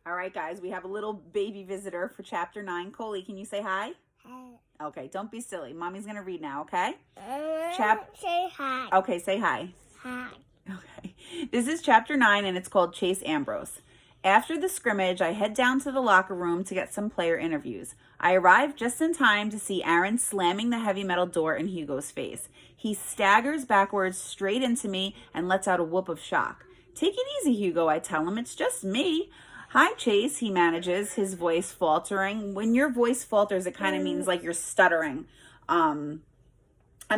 All right, guys, we have a little baby visitor for chapter 9. Coley, can you say hi? Hi. Okay, don't be silly. Mommy's going to read now, okay? Say hi. Okay, say hi. Hi. Okay. This is chapter 9, and it's called Chase Ambrose. After the scrimmage, I head down to the locker room to get some player interviews. I arrive just in time to see Aaron slamming the heavy metal door in Hugo's face. He staggers backwards straight into me and lets out a whoop of shock. Take it easy, Hugo, I tell him. It's just me. Hi, Chase, he manages, his voice faltering. When your voice falters, it kind of means like you're stuttering. I'm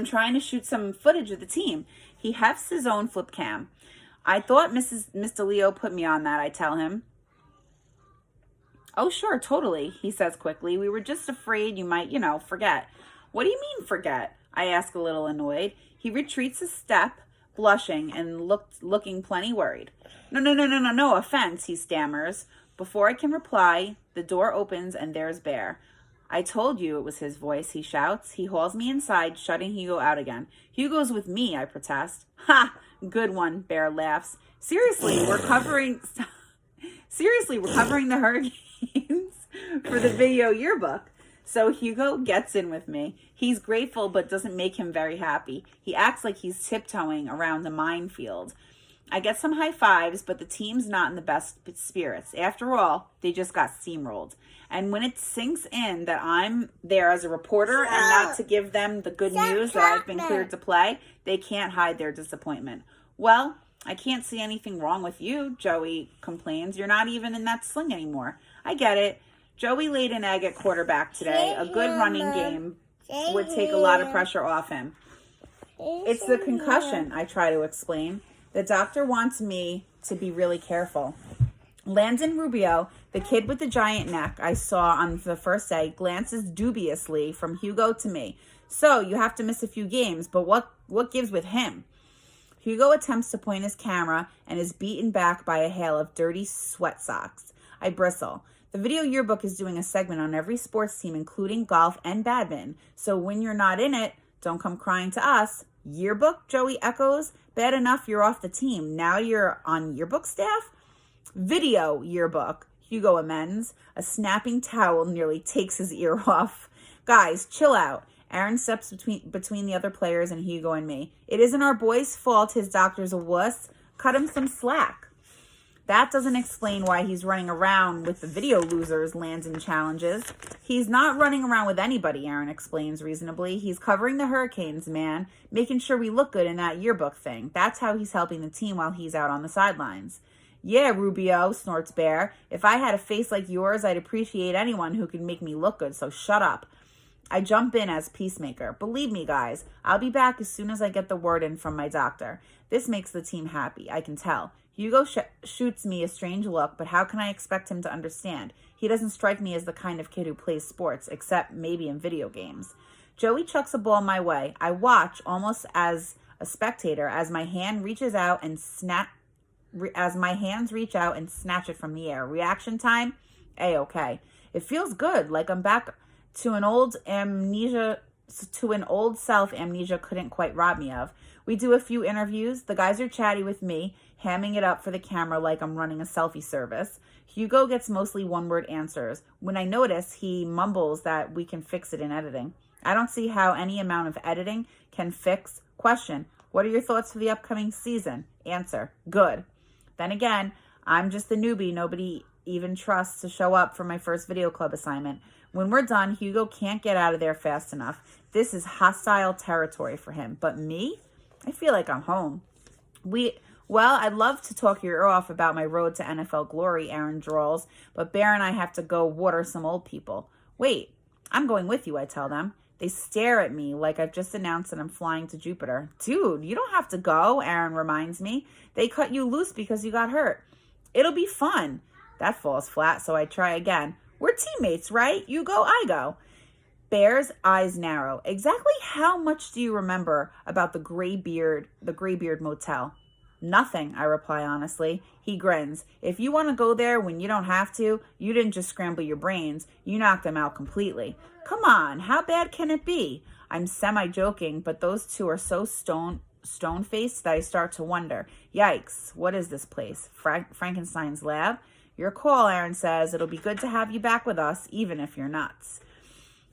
trying to shoot some footage of the team. He hefts his own flip cam. I thought Mr. Leo put me on that, I tell him. Oh, sure, totally, he says quickly. We were just afraid you might, forget. What do you mean forget? I ask a little annoyed. He retreats a step, blushing and looking plenty worried. No offense, he stammers. Before I can reply, the door opens and there's Bear. I told you it was his voice, he shouts. He hauls me inside, shutting Hugo out again. Hugo's with me, I protest. Ha! Good one, Bear laughs. Seriously, we're covering the hurricanes for the video yearbook. So Hugo gets in with me. He's grateful, but doesn't make him very happy. He acts like he's tiptoeing around the minefield. I get some high fives, but the team's not in the best spirits. After all, they just got steamrolled. And when it sinks in that I'm there as a reporter and not to give them the good news that I've been cleared to play, they can't hide their disappointment. Well, I can't see anything wrong with you, Joey complains. You're not even in that sling anymore. I get it. Joey laid an egg at quarterback today. A good running game would take a lot of pressure off him. It's the concussion, I try to explain. The doctor wants me to be really careful. Landon Rubio, the kid with the giant neck I saw on the first day, glances dubiously from Hugo to me. So you have to miss a few games, but what gives with him? Hugo attempts to point his camera and is beaten back by a hail of dirty sweat socks. I bristle. The video yearbook is doing a segment on every sports team, including golf and badminton. So when you're not in it, don't come crying to us. Yearbook, Joey echoes. Bad enough you're off the team. Now you're on yearbook staff? Video yearbook, Hugo amends. A snapping towel nearly takes his ear off. Guys, chill out. Aaron steps between the other players and Hugo and me. It isn't our boy's fault his doctor's a wuss. Cut him some slack. That doesn't explain why he's running around with the video losers, Landon challenges. He's not running around with anybody, Aaron explains reasonably. He's covering the Hurricanes, man, making sure we look good in that yearbook thing. That's how he's helping the team while he's out on the sidelines. Yeah, Rubio, snorts Bear. If I had a face like yours, I'd appreciate anyone who could make me look good, so shut up. I jump in as peacemaker. Believe me, guys, I'll be back as soon as I get the word in from my doctor. This makes the team happy, I can tell. Hugo shoots me a strange look, but how can I expect him to understand? He doesn't strike me as the kind of kid who plays sports, except maybe in video games. Joey chucks a ball my way. I watch, almost as a spectator, as my hands reach out and snatch it from the air. Reaction time? A-okay. It feels good, like I'm back to an old self amnesia couldn't quite rob me of. We do a few interviews. The guys are chatty with me, hamming it up for the camera like I'm running a selfie service. Hugo gets mostly one-word answers. When I notice, he mumbles that we can fix it in editing. I don't see how any amount of editing can fix. Question: what are your thoughts for the upcoming season? Answer: good. Then again, I'm just the newbie nobody even trusts to show up for my first video club assignment. When we're done, Hugo can't get out of there fast enough. This is hostile territory for him. But me? I feel like I'm home. I'd love to talk your ear off about my road to NFL glory, Aaron drawls, but Bear and I have to go water some old people. Wait, I'm going with you, I tell them. They stare at me like I've just announced that I'm flying to Jupiter. Dude, you don't have to go, Aaron reminds me. They cut you loose because you got hurt. It'll be fun. That falls flat, so I try again. We're teammates, right? You go, I go. Bear's eyes narrow. Exactly how much do you remember about the Graybeard Motel? Nothing, I reply honestly. He grins. If you want to go there when you don't have to, you didn't just scramble your brains. You knocked them out completely. Come on, how bad can it be? I'm semi-joking, but those two are so stone-faced that I start to wonder. Yikes, what is this place? Frankenstein's lab? Your call, Aaron says. It'll be good to have you back with us, even if you're nuts.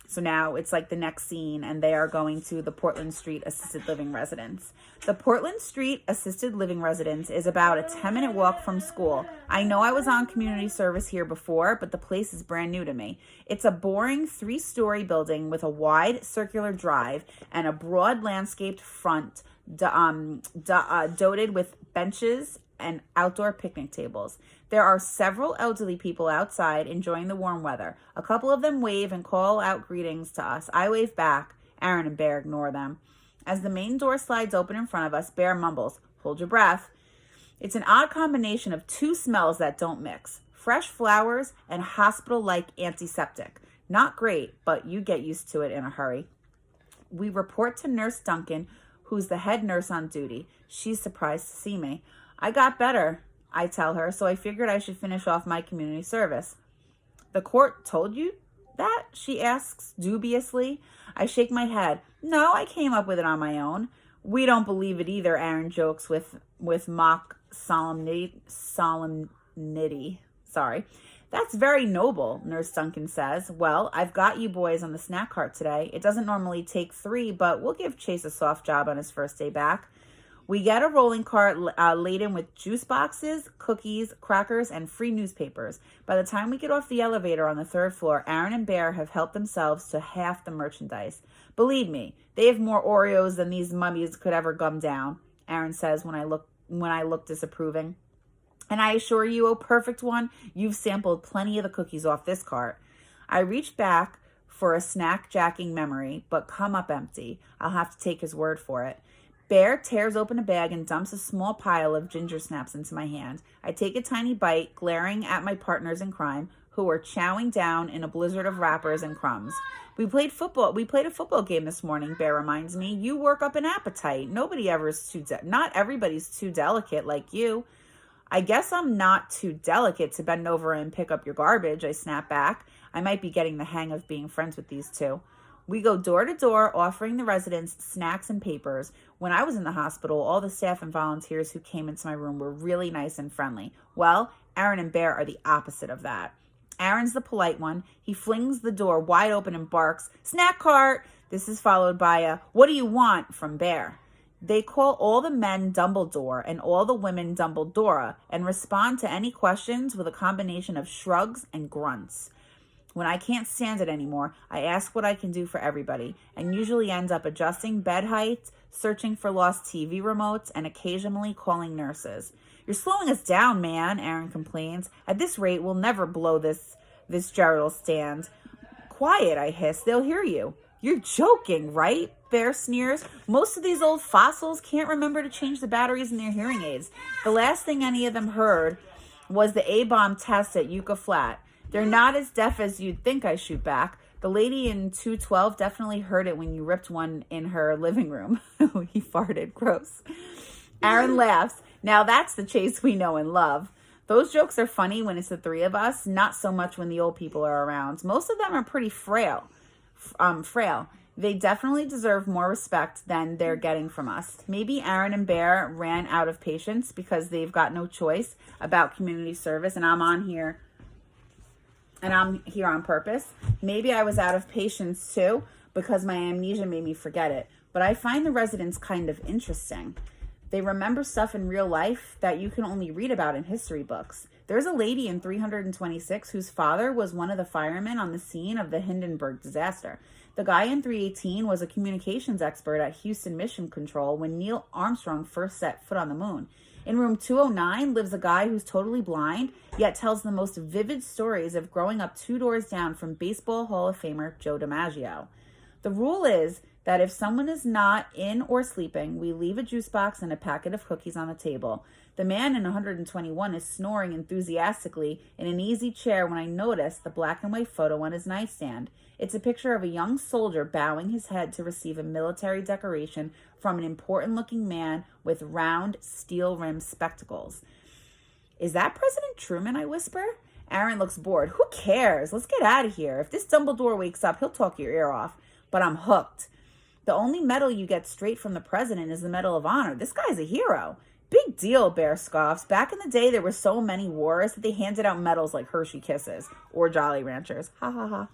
So now it's like the next scene, and they are going to the Portland Street Assisted Living Residence. The Portland Street Assisted Living Residence is about a 10-minute walk from school. I know I was on community service here before, but the place is brand new to me. It's a boring 3-story building with a wide circular drive and a broad landscaped front dotted with benches and outdoor picnic tables. There are several elderly people outside enjoying the warm weather. A couple of them wave and call out greetings to us. I wave back. Aaron and Bear ignore them. As the main door slides open in front of us, Bear mumbles, "Hold your breath." It's an odd combination of 2 smells that don't mix. Fresh flowers and hospital-like antiseptic. Not great, but you get used to it in a hurry. We report to Nurse Duncan, who's the head nurse on duty. She's surprised to see me. I got better, I tell her, so I figured I should finish off my community service. The court told you that? She asks dubiously. I shake my head. No, I came up with it on my own. We don't believe it either, Aaron jokes with mock solemnity. Sorry. That's very noble, Nurse Duncan says. Well, I've got you boys on the snack cart today. It doesn't normally take 3, but we'll give Chase a soft job on his first day back. We get a rolling cart laden with juice boxes, cookies, crackers, and free newspapers. By the time we get off the elevator on the 3rd floor, Aaron and Bear have helped themselves to half the merchandise. Believe me, they have more Oreos than these mummies could ever gum down, Aaron says when I look disapproving. And I assure you, oh perfect one, you've sampled plenty of the cookies off this cart. I reach back for a snack-jacking memory, but come up empty. I'll have to take his word for it. Bear tears open a bag and dumps a small pile of ginger snaps into my hand. I take a tiny bite, glaring at my partners in crime, who are chowing down in a blizzard of wrappers and crumbs. We played a football game this morning, Bear reminds me. You work up an appetite. Not everybody's too delicate like you. I guess I'm not too delicate to bend over and pick up your garbage, I snap back. I might be getting the hang of being friends with these two. We go door to door, offering the residents snacks and papers. When I was in the hospital, all the staff and volunteers who came into my room were really nice and friendly. Well, Aaron and Bear are the opposite of that. Aaron's the polite one. He flings the door wide open and barks, "Snack cart!" This is followed by a, "What do you want?" from Bear. They call all the men Dumbledore and all the women Dumbledora and respond to any questions with a combination of shrugs and grunts. When I can't stand it anymore, I ask what I can do for everybody and usually end up adjusting bed heights, searching for lost TV remotes, and occasionally calling nurses. "You're slowing us down, man," Aaron complains. "At this rate, we'll never blow this Gerald'll stand." "Quiet," I hiss. "They'll hear you." "You're joking, right?" Bear sneers. "Most of these old fossils can't remember to change the batteries in their hearing aids. The last thing any of them heard was the A-bomb test at Yucca Flat. They're not as deaf as you'd think," I shoot back. "The lady in 212 definitely heard it when you ripped one in her living room." He farted. Gross. Aaron laughs. Now that's the Chase we know and love. Those jokes are funny when it's the 3 of us, not so much when the old people are around. Most of them are pretty frail. They definitely deserve more respect than they're getting from us. Maybe Aaron and Bear ran out of patience because they've got no choice about community service, and I'm here on purpose. Maybe I was out of patience too because my amnesia made me forget it. But I find the residents kind of interesting. They remember stuff in real life that you can only read about in history books. There's a lady in 326 whose father was one of the firemen on the scene of the Hindenburg disaster. The guy in 318 was a communications expert at Houston Mission Control when Neil Armstrong first set foot on the moon. In room 209 lives a guy who's totally blind, yet tells the most vivid stories of growing up 2 doors down from Baseball Hall of Famer Joe DiMaggio. The rule is that if someone is not in or sleeping, we leave a juice box and a packet of cookies on the table. The man in 121 is snoring enthusiastically in an easy chair when I notice the black and white photo on his nightstand. It's a picture of a young soldier bowing his head to receive a military decoration from an important-looking man with round, steel-rimmed spectacles. "Is that President Truman?" I whisper. Aaron looks bored. "Who cares? Let's get out of here. If this Dumbledore wakes up, he'll talk your ear off." But I'm hooked. The only medal you get straight from the president is the Medal of Honor. This guy's a hero. Big deal, Bear scoffs. Back in the day, there were so many wars that they handed out medals like Hershey Kisses or Jolly Ranchers. Ha ha ha.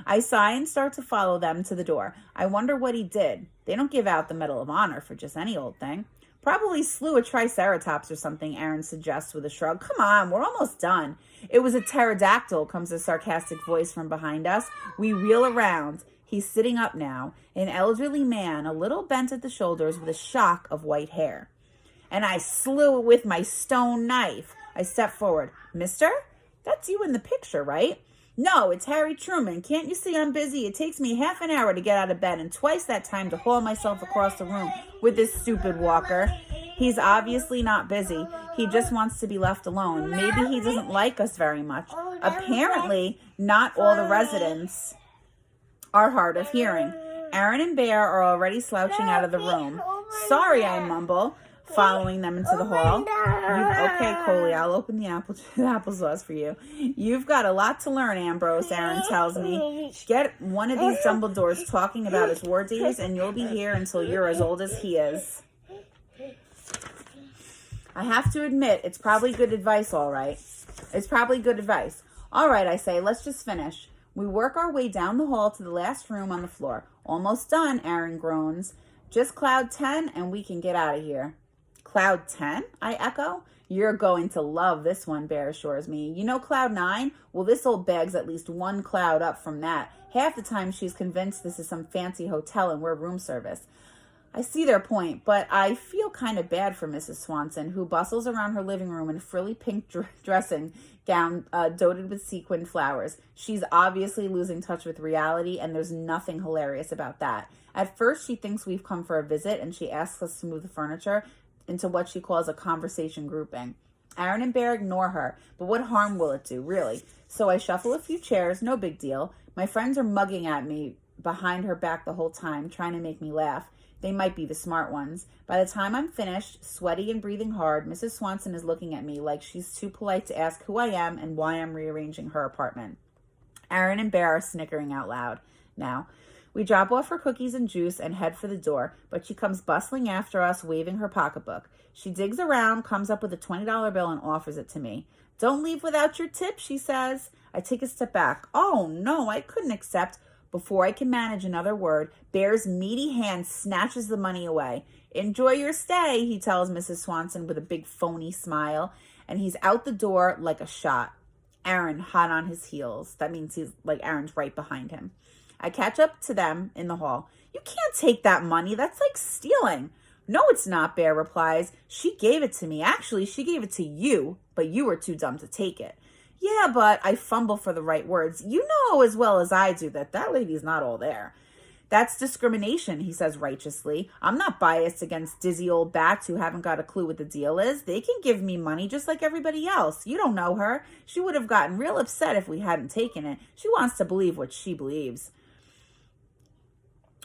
I sigh and start to follow them to the door. I wonder what he did. They don't give out the Medal of Honor for just any old thing. Probably slew a triceratops or something, Aaron suggests with a shrug. Come on, we're almost done. It was a pterodactyl, comes a sarcastic voice from behind us. We reel around. He's sitting up now, an elderly man, a little bent at the shoulders with a shock of white hair. And I slew it with my stone knife. I step forward. Mister? That's you in the picture, right? No, it's Harry Truman. Can't you see I'm busy? It takes me half an hour to get out of bed and twice that time to haul myself across the room with this stupid walker. He's obviously not busy. He just wants to be left alone. Maybe he doesn't like us very much. Apparently, not all the residents are hard of hearing. Aaron and Bear are already slouching out of the room. Sorry, I mumble, following them into the hall. Okay, Coley, I'll open the applesauce for you. You've got a lot to learn, Ambrose, Aaron tells me. Get one of these Dumbledores talking about his war days, and you'll be here until you're as old as he is. I have to admit, it's probably good advice, all right. It's probably good advice. All right, I say, let's just finish. We work our way down the hall to the last room on the floor. Almost done, Aaron groans. Just Cloud 10 and we can get out of here. Cloud 10? I echo. You're going to love this one, Bear assures me. You know Cloud 9? Well, this old bag's at least one cloud up from that. Half the time she's convinced this is some fancy hotel and we're room service. I see their point, but I feel kind of bad for Mrs. Swanson, who bustles around her living room in a frilly pink dressing gown dotted with sequined flowers. She's obviously losing touch with reality, and there's nothing hilarious about that. At first, she thinks we've come for a visit, and she asks us to move the furniture into what she calls a conversation grouping. Aaron and Bear ignore her, but what harm will it do, really? So I shuffle a few chairs, no big deal. My friends are mugging at me behind her back the whole time, trying to make me laugh. They might be the smart ones. By the time I'm finished, sweaty and breathing hard, Mrs. Swanson is looking at me like she's too polite to ask who I am and why I'm rearranging her apartment. Aaron and Bear are snickering out loud. Now, we drop off her cookies and juice and head for the door, but she comes bustling after us, waving her pocketbook. She digs around, comes up with a $20 bill and offers it to me. Don't leave without your tip, she says. I take a step back. Oh, no, I couldn't accept. Before I can manage another word, Bear's meaty hand snatches the money away. Enjoy your stay, he tells Mrs. Swanson with a big phony smile, and he's out the door like a shot. Aaron hot on his heels. That means Aaron's right behind him. I catch up to them in the hall. You can't take that money. That's like stealing. No, it's not, Bear replies. She gave it to me. Actually, she gave it to you, but you were too dumb to take it. Yeah, but I fumble for the right words. You know as well as I do that lady's not all there. That's discrimination, he says righteously. I'm not biased against dizzy old bats who haven't got a clue what the deal is. They can give me money just like everybody else. You don't know her. She would have gotten real upset if we hadn't taken it. She wants to believe what she believes.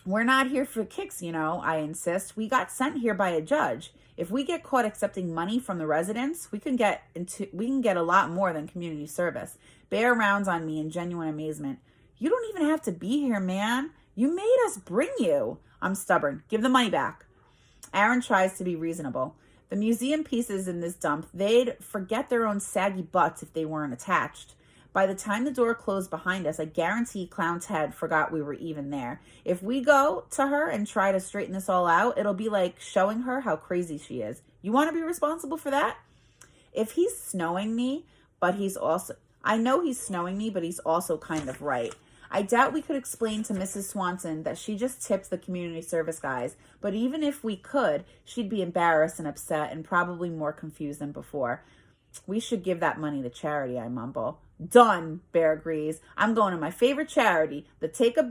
We're not here for kicks, you know, I insist. We got sent here by a judge. If we get caught accepting money from the residents, we can get a lot more than community service. Bear rounds on me in genuine amazement. You don't even have to be here, man. You made us bring you. I'm stubborn. Give the money back. Aaron tries to be reasonable. The museum pieces in this dump, they'd forget their own saggy butts if they weren't attached. By the time the door closed behind us, I guarantee Clown's head forgot we were even there. If we go to her and try to straighten this all out, it'll be like showing her how crazy she is. You want to be responsible for that? If he's snowing me, but he's also... I know he's snowing me, but he's also kind of right. I doubt we could explain to Mrs. Swanson that she just tips the community service guys, but even if we could, she'd be embarrassed and upset and probably more confused than before. We should give that money to charity, I mumble. Done, Bear agrees. I'm going to my favorite charity, the Take a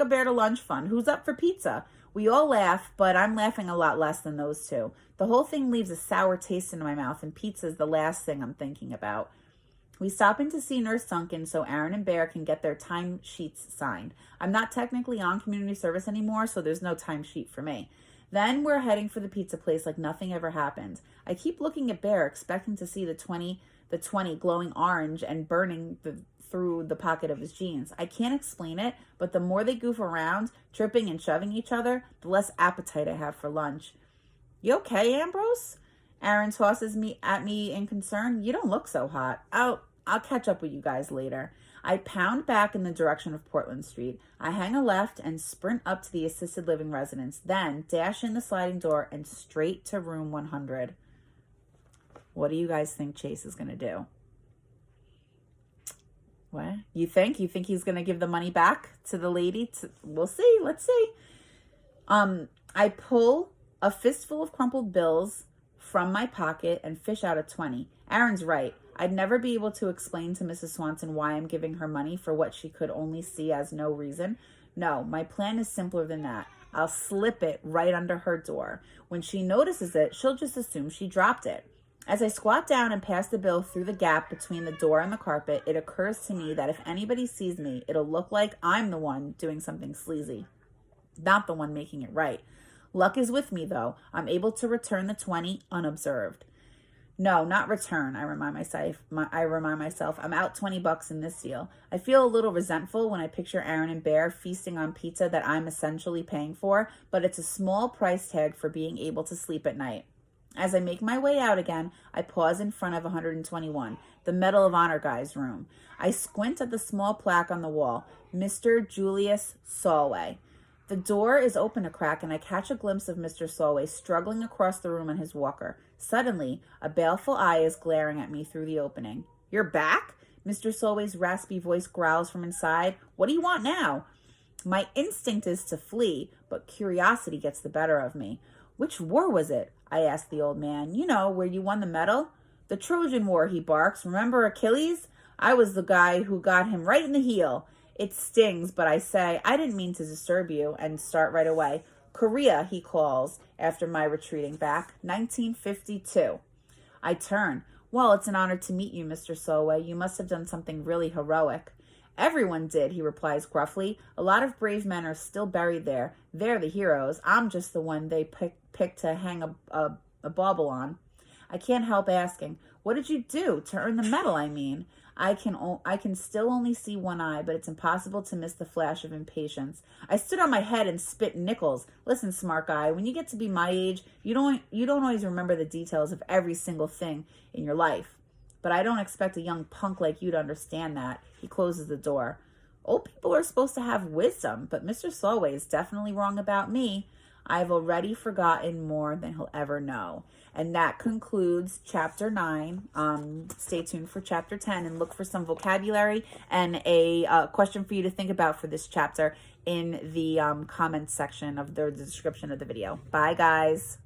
Bear to Lunch Fund. Who's up for pizza? We all laugh, but I'm laughing a lot less than those two. The whole thing leaves a sour taste in my mouth, and pizza's the last thing I'm thinking about. We stop in to see Nurse Duncan so Aaron and Bear can get their time sheets signed. I'm not technically on community service anymore, so there's no time sheet for me. Then we're heading for the pizza place like nothing ever happened. I keep looking at Bear, expecting to see the 20 glowing orange and burning through the pocket of his jeans. I can't explain it, but the more they goof around, tripping and shoving each other, the less appetite I have for lunch. You okay, Ambrose? Aaron tosses at me in concern. You don't look so hot. I'll catch up with you guys later. I pound back in the direction of Portland Street. I hang a left and sprint up to the assisted living residence, then dash in the sliding door and straight to room 100. What do you guys think Chase is going to do? What? You think he's going to give the money back to the lady? We'll see. Let's see. I pull a fistful of crumpled bills from my pocket and fish out a 20. Aaron's right. I'd never be able to explain to Mrs. Swanson why I'm giving her money for what she could only see as no reason. No, my plan is simpler than that. I'll slip it right under her door. When she notices it, she'll just assume she dropped it. As I squat down and pass the bill through the gap between the door and the carpet, it occurs to me that if anybody sees me, it'll look like I'm the one doing something sleazy, not the one making it right. Luck is with me, though. I'm able to return the 20 unobserved. No, not return, I remind myself. I'm out $20 in this deal. I feel a little resentful when I picture Aaron and Bear feasting on pizza that I'm essentially paying for, but it's a small price tag for being able to sleep at night. As I make my way out again, I pause in front of 121, the Medal of Honor guy's room. I squint at the small plaque on the wall, Mr. Julius Solway. The door is open a crack, and I catch a glimpse of Mr. Solway struggling across the room on his walker. Suddenly, a baleful eye is glaring at me through the opening. You're back? Mr. Solway's raspy voice growls from inside. What do you want now? My instinct is to flee, but curiosity gets the better of me. Which war was it? I asked the old man. You know, where you won the medal? The Trojan War, he barks. Remember Achilles? I was the guy who got him right in the heel. It stings, but I say, I didn't mean to disturb you, and start right away. Korea, he calls, after my retreating back. 1952. I turn. Well, it's an honor to meet you, Mr. Solway. You must have done something really heroic. Everyone did, he replies gruffly. A lot of brave men are still buried there. They're the heroes. I'm just the one they picked to hang a bauble on. I can't help asking, what did you do to earn the medal, I mean? I can still only see one eye, but it's impossible to miss the flash of impatience. I stood on my head and spit nickels. Listen, smart guy, when you get to be my age, you don't always remember the details of every single thing in your life. But I don't expect a young punk like you to understand that. He closes the door. Old people are supposed to have wisdom, but Mr. Solway is definitely wrong about me. I've already forgotten more than he'll ever know. And that concludes chapter 9. Stay tuned for chapter 10 and look for some vocabulary and a question for you to think about for this chapter in the comments section of the description of the video. Bye, guys.